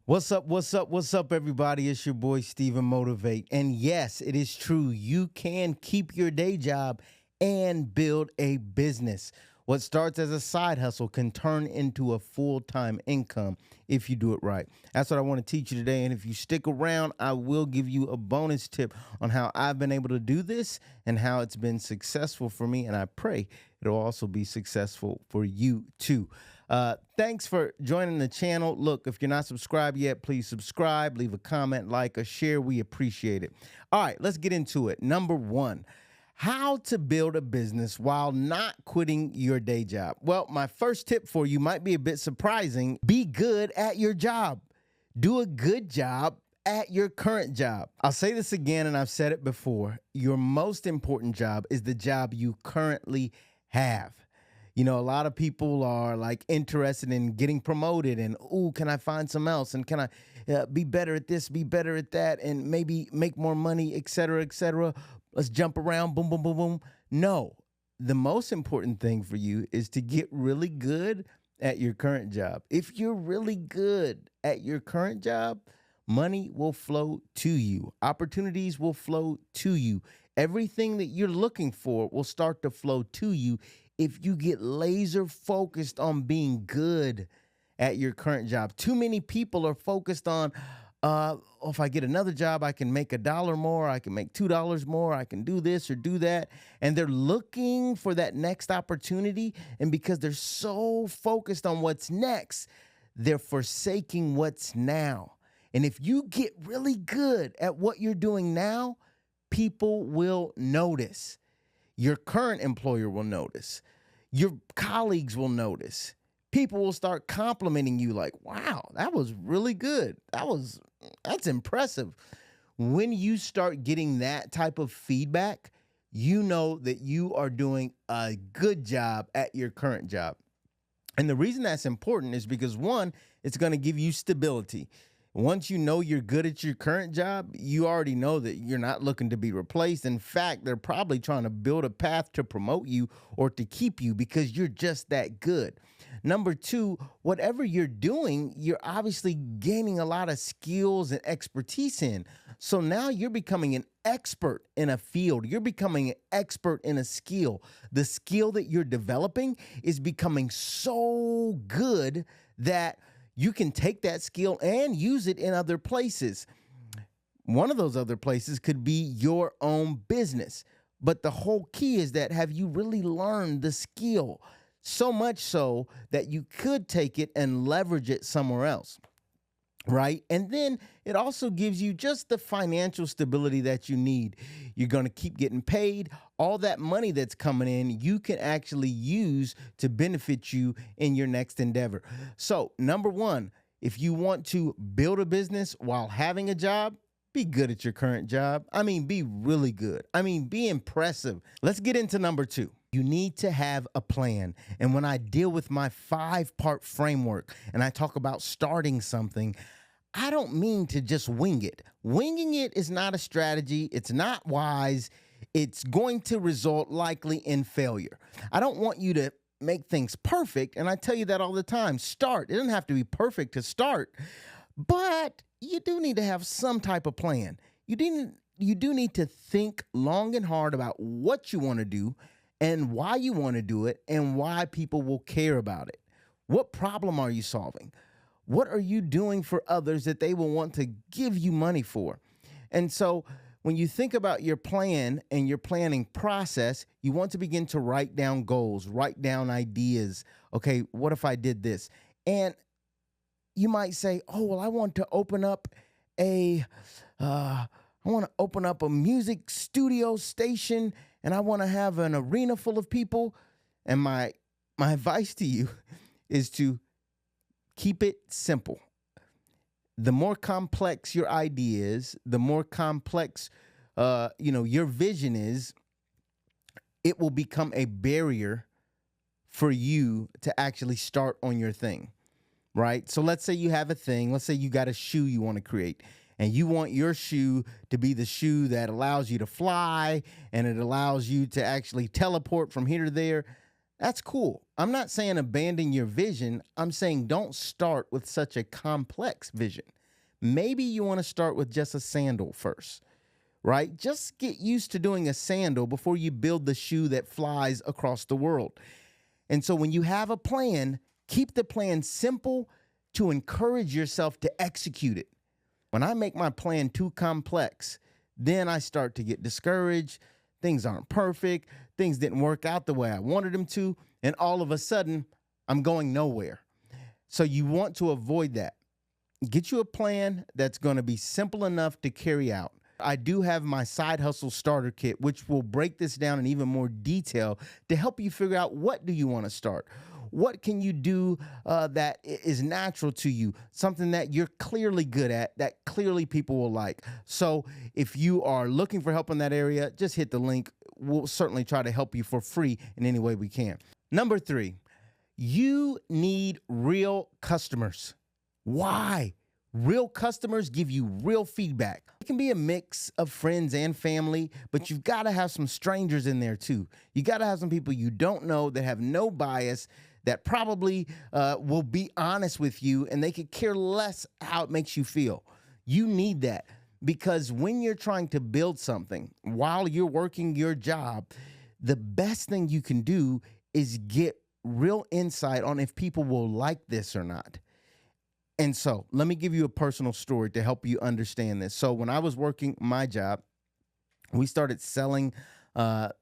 What's up? What's up? What's up, everybody? It's your boy, StephenMotivate. And yes, it is true. You can keep your day job and build a business. What starts as a side hustle can turn into a full-time income if you do it right. That's what I want to teach you today. And if you stick around, I will give you a bonus tip on how I've been able to do this and how it's been successful for me. And I pray it'll also be successful for you too. Thanks for joining the channel. Look, if you're not subscribed yet, please subscribe, leave a comment, like, or share. We appreciate it. All right, let's get into it. Number one, how to build a business while not quitting your day job. Well, my first tip for you might be a bit surprising. Be good at your job. Do a good job at your current job. I'll say this again, and I've said it before. Your most important job is the job you currently have. You know, a lot of people are like interested in getting promoted and, ooh, can I find some else? And can I be better at this, be better at that, and maybe make more money, et cetera, et cetera. Let's jump around, boom, boom, boom, boom. No, the most important thing for you is to get really good at your current job. If you're really good at your current job, money will flow to you. Opportunities will flow to you. Everything that you're looking for will start to flow to you if you get laser focused on being good at your current job. Too many people are focused on, if I get another job, I can make $1 more, I can make $2 more, I can do this or do that. And they're looking for that next opportunity. And because they're so focused on what's next, they're forsaking what's now. And if you get really good at what you're doing now, people will notice. Your current employer will notice. Your colleagues will notice. People will start complimenting you like, wow, that was really good. That's impressive. When you start getting that type of feedback, you know that you are doing a good job at your current job. And the reason that's important is because, one, it's going to give you stability. Once you know you're good at your current job, you already know that you're not looking to be replaced. In fact, they're probably trying to build a path to promote you or to keep you because you're just that good. Number two, whatever you're doing, you're obviously gaining a lot of skills and expertise in. So now you're becoming an expert in a field. You're becoming an expert in a skill. The skill that you're developing is becoming so good that you can take that skill and use it in other places. One of those other places could be your own business. But the whole key is that, have you really learned the skill? So much so that you could take it and leverage it somewhere else, right? And then it also gives you just the financial stability that you need. You're going to keep getting paid. All that money that's coming in, you can actually use to benefit you in your next endeavor. So, number one, if you want to build a business while having a job, be good at your current job. I mean, be really good. I mean, be impressive. Let's get into number two. You need to have a plan. And when I deal with my 5-part framework and I talk about starting something, I don't mean to just wing it. Winging it is not a strategy. It's not wise. It's going to result likely in failure. I don't want you to make things perfect. And I tell you that all the time. Start. It doesn't have to be perfect to start, but you do need to have some type of plan. You do need to think long and hard about what you want to do and why you want to do it and why people will care about it. What problem are you solving? What are you doing for others that they will want to give you money for? And so when you think about your plan and your planning process, you want to begin to write down goals, write down ideas. Okay, what if I did this? And you might say, oh, well, I want to open up a music studio station, and I want to have an arena full of people. And my advice to you is to keep it simple. The more complex your idea is, the more complex your vision is, it will become a barrier for you to actually start on your thing, right? So let's say you have a thing. Let's say you got a shoe you want to create, and you want your shoe to be the shoe that allows you to fly and it allows you to actually teleport from here to there. That's cool. I'm not saying abandon your vision. I'm saying don't start with such a complex vision. maybe you want to start with just a sandal first, right? Just get used to doing a sandal before you build the shoe that flies across the world. And so when you have a plan, keep the plan simple to encourage yourself to execute it. When I make my plan too complex, then I start to get discouraged. Things aren't perfect. Things didn't work out the way I wanted them to. And all of a sudden, I'm going nowhere. So you want to avoid that. Get you a plan that's going to be simple enough to carry out. I do have my side hustle starter kit, which will break this down in even more detail to help you figure out, what do you want to start? What can you do that is natural to you? Something that you're clearly good at, that clearly people will like. So if you are looking for help in that area, just hit the link. We'll certainly try to help you for free in any way we can. Number 3, you need real customers. Why? Real customers give you real feedback. It can be a mix of friends and family, but you've got to have some strangers in there too. You got to have some people you don't know that have no bias, that probably will be honest with you, and they could care less how it makes you feel. You need that, because when you're trying to build something while you're working your job, the best thing you can do is get real insight on if people will like this or not. And so let me give you a personal story to help you understand this. So when I was working my job, we started selling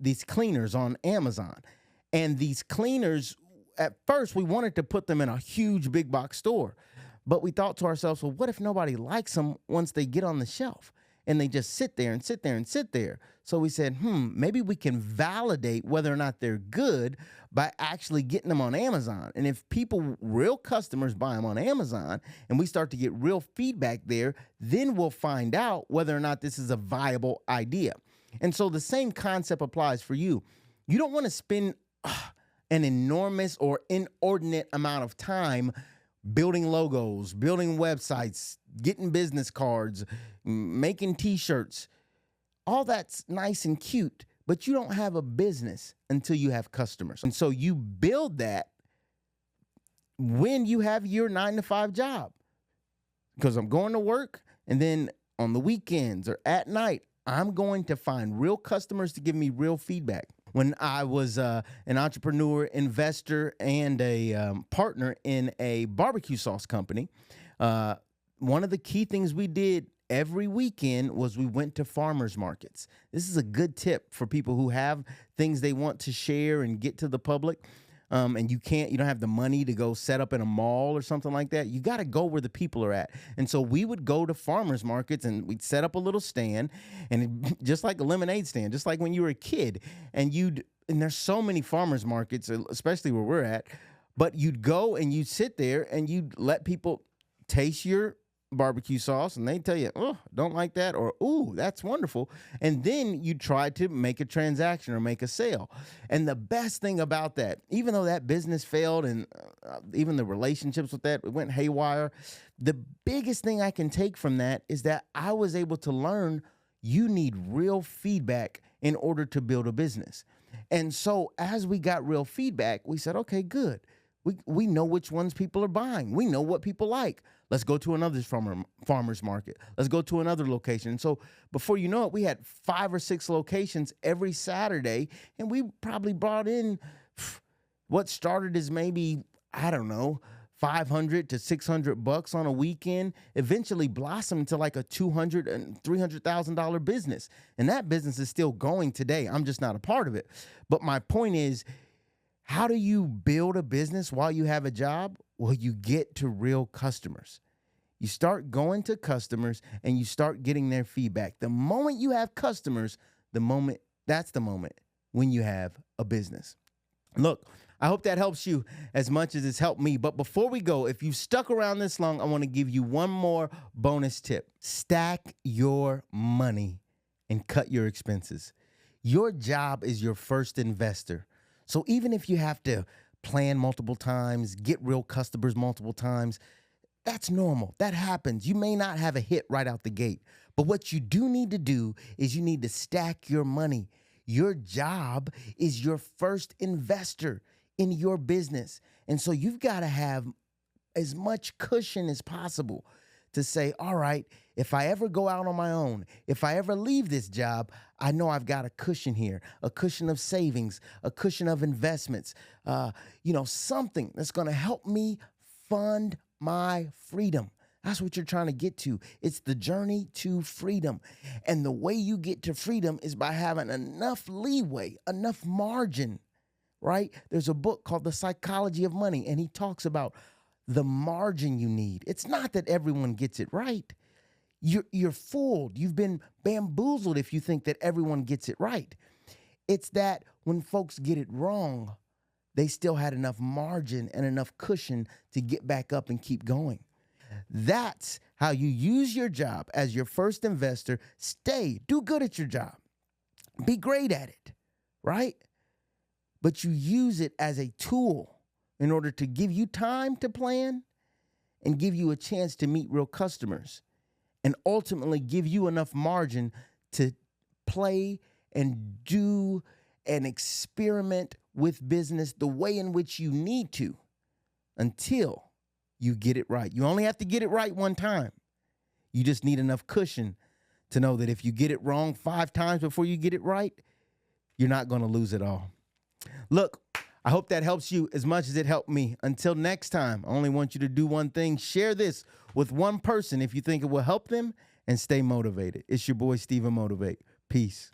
these cleaners on Amazon. And these cleaners, at first, we wanted to put them in a huge big box store. But we thought to ourselves, well, what if nobody likes them once they get on the shelf? And they just sit there and sit there and sit there. So we said, maybe we can validate whether or not they're good by actually getting them on Amazon. And if people, real customers, buy them on Amazon and we start to get real feedback there, then we'll find out whether or not this is a viable idea. And so the same concept applies for you. You don't want to spend an enormous or inordinate amount of time building logos, building websites, getting business cards, making t-shirts. All that's nice and cute, but you don't have a business until you have customers. And so you build that when you have your 9-to-5 job. Because I'm going to work, and then on the weekends or at night, I'm going to find real customers to give me real feedback. When I was an entrepreneur, investor, and a partner in a barbecue sauce company, one of the key things we did every weekend was we went to farmers markets. This is a good tip for people who have things they want to share and get to the public. And you don't have the money to go set up in a mall or something like that. You got to go where the people are at. And so we would go to farmers markets and we'd set up a little stand, and just like a lemonade stand, just like when you were a kid. And there's so many farmers markets, especially where we're at, but you'd go and you'd sit there and you'd let people taste your barbecue sauce, and they tell you, oh, don't like that, or ooh, that's wonderful. And then you try to make a transaction or make a sale. And the best thing about that, even though that business failed and even the relationships with that, it went haywire, the biggest thing I can take from that is that I was able to learn you need real feedback in order to build a business. And so as we got real feedback, we said, okay, good. We know which ones people are buying. We know what people like. Let's go to another farmer's market. Let's go to another location. And so before you know it, we had 5 or 6 locations every Saturday, and we probably brought in what started as maybe, I don't know, $500 to $600 on a weekend, eventually blossomed to like a $200,000 and $300,000 business. And that business is still going today. I'm just not a part of it. But my point is, how do you build a business while you have a job? Well, you get to real customers. You start going to customers and you start getting their feedback. The moment you have customers, that's the moment when you have a business. Look, I hope that helps you as much as it's helped me. But before we go, if you've stuck around this long, I want to give you one more bonus tip. Stack your money and cut your expenses. Your job is your first investor. So even if you have to plan multiple times, get real customers multiple times, that's normal. That happens. You may not have a hit right out the gate. But what you do need to do is you need to stack your money. Your job is your first investor in your business. And so you've got to have as much cushion as possible to say, all right, if I ever go out on my own, if I ever leave this job, I know I've got a cushion here, a cushion of savings, a cushion of investments, something that's going to help me fund my freedom. That's what you're trying to get to. It's the journey to freedom. And the way you get to freedom is by having enough leeway, enough margin, right? There's a book called The Psychology of Money, and he talks about the margin you need. It's not that everyone gets it right. You're fooled. You've been bamboozled if you think that everyone gets it right. It's that when folks get it wrong, they still had enough margin and enough cushion to get back up and keep going. That's how you use your job as your first investor. Do good at your job. Be great at it, right? But you use it as a tool in order to give you time to plan and give you a chance to meet real customers and ultimately give you enough margin to play and do and experiment with business the way in which you need to until you get it right. You only have to get it right one time. You just need enough cushion to know that if you get it wrong 5 times before you get it right, you're not going to lose it all. Look, I hope that helps you as much as it helped me. Until next time, I only want you to do one thing. Share this with one person if you think it will help them, and stay motivated. It's your boy, StephenMotivate. Peace.